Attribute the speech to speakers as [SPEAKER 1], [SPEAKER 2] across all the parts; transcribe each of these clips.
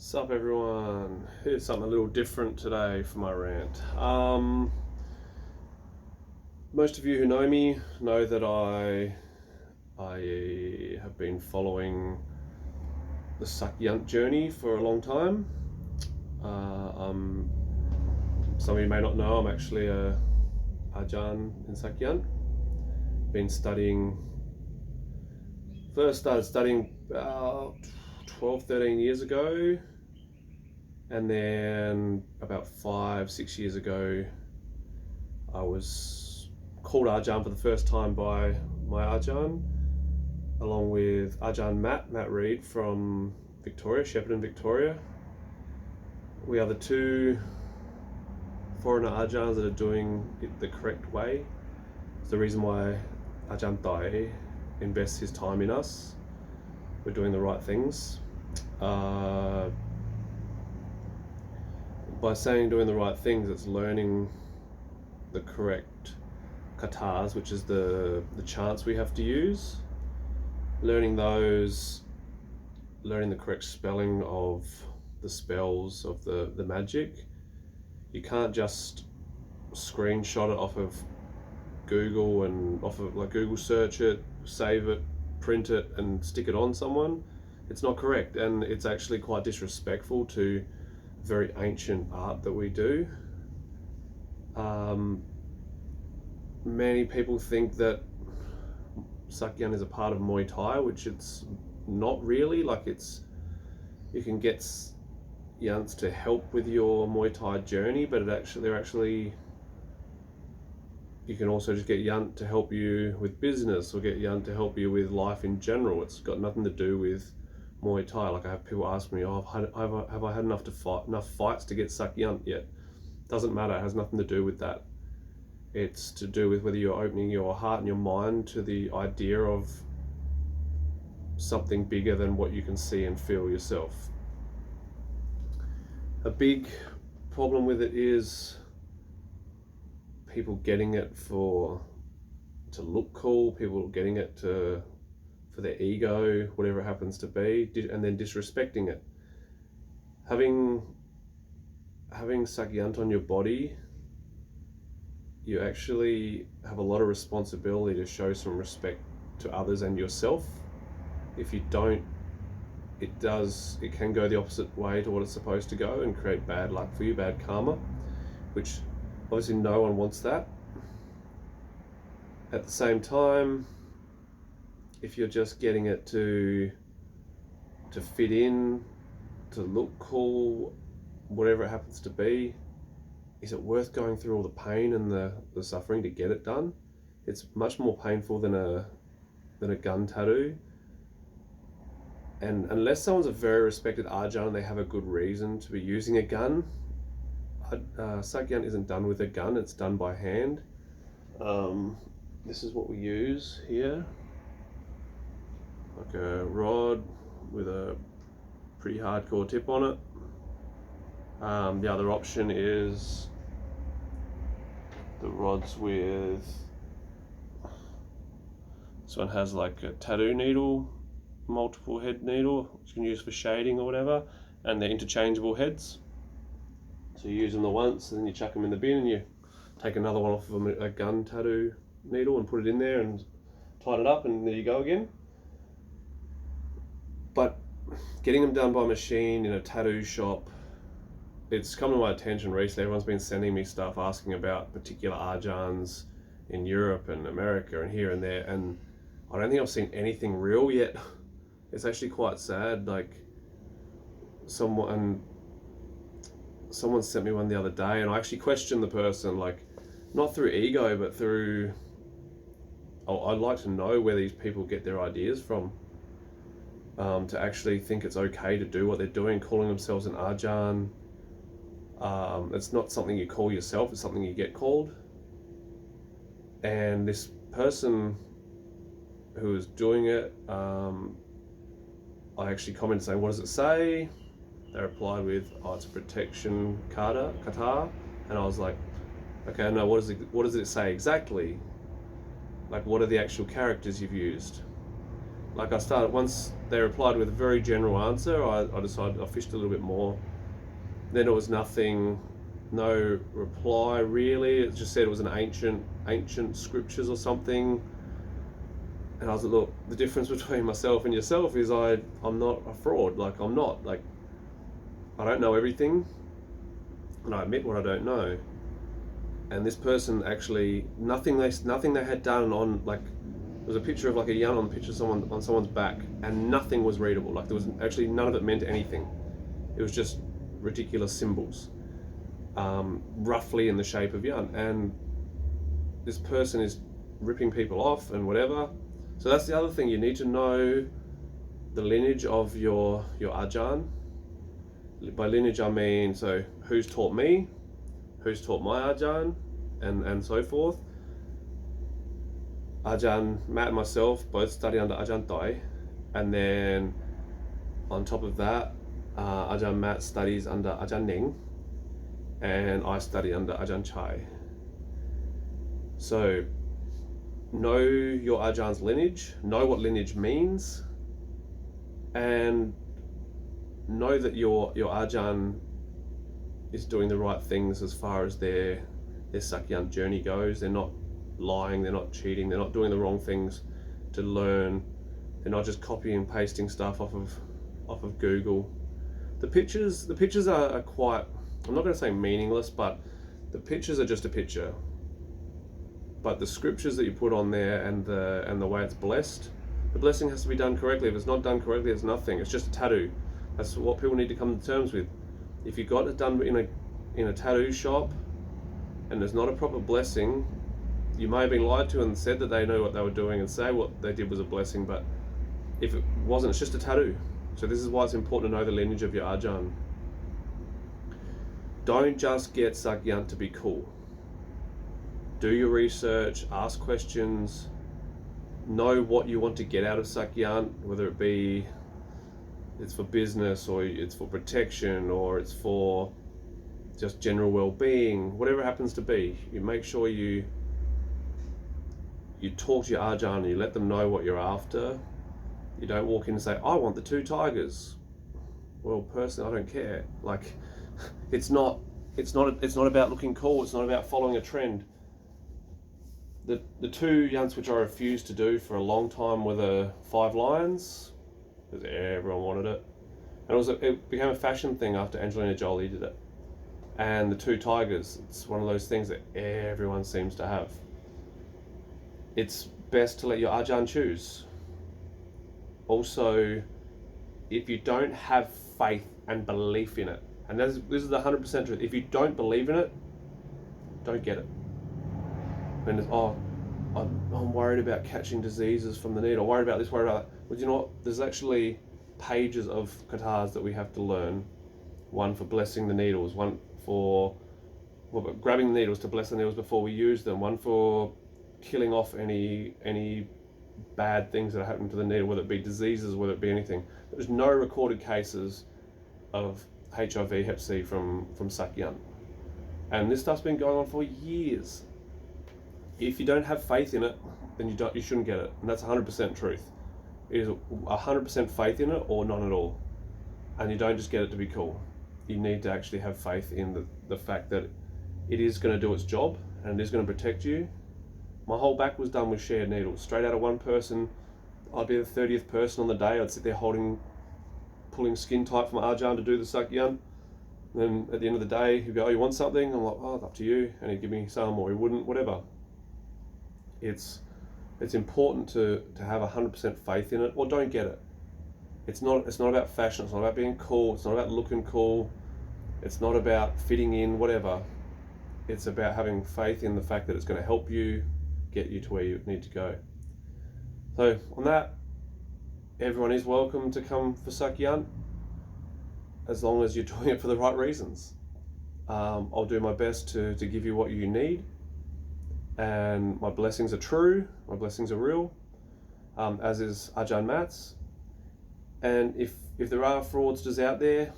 [SPEAKER 1] Sup everyone, here's something a little different today for my rant. Most of you who know me know that I have been following the Sak Yant journey for a long time. Some of you may not know I'm actually a Ajarn in Sak Yant. Been studying, first started studying about 12, 13 years ago. And then about 5-6 years ago, I was called Ajarn for the first time by my Ajarn, along with Ajarn Matt Reed from Victoria, Shepparton, Victoria. We are the two foreigner Ajarns that are doing it the correct way. It's the reason why Ajarn Dai invests his time in us. We're doing the right things. By saying doing the right things, it's learning the correct katas, which is the chants we have to use. Learning those, learning the correct spelling of the spells of the magic. You can't just screenshot it off of Google and off of Google search it, save it, print it and stick it on someone. It's not correct, and it's actually quite disrespectful to very ancient art that we do. Many people think that Sak Yant is a part of Muay Thai, which it's not really. You can get Yants to help with your Muay Thai journey, but you can also just get Yant to help you with business, or get Yant to help you with life in general. It's got nothing to do with Muay Thai. I have people ask me, have I had enough fights to get Sak Yant yet? Doesn't matter. It has nothing to do with that. It's to do with whether you're opening your heart and your mind to the idea of something bigger than what you can see and feel yourself. A big problem with it is people getting it to look cool, people getting it for their ego, whatever it happens to be, and then disrespecting it. Having Sak Yant on your body, you actually have a lot of responsibility to show some respect to others and yourself. If you don't, it can go the opposite way to what it's supposed to go and create bad luck for you, bad karma, which obviously no one wants that. At the same time, if you're just getting it to fit in, to look cool, whatever it happens to be, is it worth going through all the pain and the suffering to get it done? It's much more painful than a gun tattoo. And unless someone's a very respected Ajarn and they have a good reason to be using a gun, Sak Yant isn't done with a gun, it's done by hand. This is what we use here. Like a rod with a pretty hardcore tip on it. The other option is the rods with, this one has like a tattoo needle, multiple head needle, which you can use for shading or whatever, and they're interchangeable heads. So you use them the once, and then you chuck them in the bin, and you take another one off of a gun tattoo needle and put it in there and tighten it up, and there you go again. But getting them done by machine in a tattoo shop, it's come to my attention recently. Everyone's been sending me stuff asking about particular Ajarns in Europe and America and here and there, and I don't think I've seen anything real yet. It's actually quite sad. Someone sent me one the other day, and I actually questioned the person, not through ego, but through, I'd like to know where these people get their ideas from, to actually think it's okay to do what they're doing, calling themselves an Ajarn. It's not something you call yourself, it's something you get called. And this person who was doing it, I actually commented saying, what does it say? They replied with, it's a protection kata, and I was like, okay, no, what does it say exactly? What are the actual characters you've used? like I started, once they replied with a very general answer, I decided I fished a little bit more. Then it was nothing, no reply really. It just said it was an ancient scriptures or something. And I was like, look, the difference between myself and yourself is I'm not a fraud. Like, I'm not. Like, I don't know everything, and I admit what I don't know. And this person actually, nothing they had done on, like, there was a picture of like a yarn on the picture of someone on someone's back, and nothing was readable. Like, there was actually none of it meant anything. It was just ridiculous symbols, roughly in the shape of yarn. And this person is ripping people off and whatever. So that's the other thing. You need to know the lineage of your Ajarn. By lineage I mean, so who's taught me, who's taught my Ajarn, and so forth. Ajarn Matt and myself both study under Ajarn Dai, and then on top of that, Ajarn Matt studies under Ajarn Ning, and I study under Ajarn Chai. So know your Ajarn's lineage, know what lineage means, and know that your Ajarn is doing the right things as far as their Sak Yant journey goes. They're not lying, they're not cheating, they're not doing the wrong things to learn. They're not just copying and pasting stuff off of Google. The pictures are quite, I'm not going to say meaningless, but the pictures are just a picture. But the scriptures that you put on there and the way it's blessed, the blessing has to be done correctly. If it's not done correctly, it's nothing. It's just a tattoo. That's what people need to come to terms with. If you got it done in a tattoo shop and there's not a proper blessing, you may have been lied to and said that they know what they were doing and say what they did was a blessing, but if it wasn't, it's just a tattoo. So this is why it's important to know the lineage of your Ajarn. Don't just get Sak Yant to be cool. Do your research, ask questions, know what you want to get out of Sak Yant, whether it be it's for business or it's for protection or it's for just general well-being, whatever it happens to be. You make sure you talk to your Ajarn and you let them know what you're after. You don't walk in and say, I want the 2 tigers. Well, personally, I don't care. Like, it's not about looking cool. It's not about following a trend. The 2 yunts which I refused to do for a long time were the 5 lions, because everyone wanted it, and it became a fashion thing after Angelina Jolie did it. And the 2 tigers, it's one of those things that everyone seems to have. It's best to let your Ajarn choose. Also, if you don't have faith and belief in it, and this is the 100% truth, if you don't believe in it, don't get it. And it's, I'm worried about catching diseases from the needle, worried about this, worried about that. Well, you know what? There's actually pages of katars that we have to learn. One for blessing the needles, one for grabbing the needles to bless the needles before we use them, one for killing off any bad things that happen to the needle, whether it be diseases, whether it be anything. There's no recorded cases of HIV, Hep C from Sak Yant. And this stuff's been going on for years. If you don't have faith in it, then you shouldn't get it. And that's 100% truth. It is 100% faith in it or none at all. And you don't just get it to be cool. You need to actually have faith in the fact that it is going to do its job and it is going to protect you. My whole back was done with shared needles. Straight out of one person, I'd be the 30th person on the day. I'd sit there pulling skin tight from Ajarn to do the Sak Yant. Then at the end of the day, he'd go, oh, you want something? I'm like, oh, it's up to you. And he'd give me some, or he wouldn't, whatever. It's important to have 100% faith in it, or don't get it. It's not about fashion. It's not about being cool. It's not about looking cool. It's not about fitting in, whatever. It's about having faith in the fact that it's going to help you get you to where you need to go. So on that, everyone is welcome to come for Sak Yant, as long as you're doing it for the right reasons. I'll do my best to give you what you need, and my blessings are true, my blessings are real, as is Ajarn Matt's. And if there are fraudsters out there,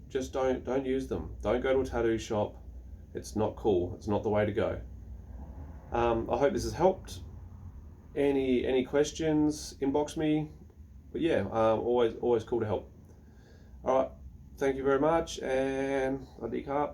[SPEAKER 1] just don't use them. Don't go to a tattoo shop. It's not cool. It's not the way to go. I hope this has helped. Any questions, inbox me. but yeah, always cool to help. All right, thank you very much, and Adhikar.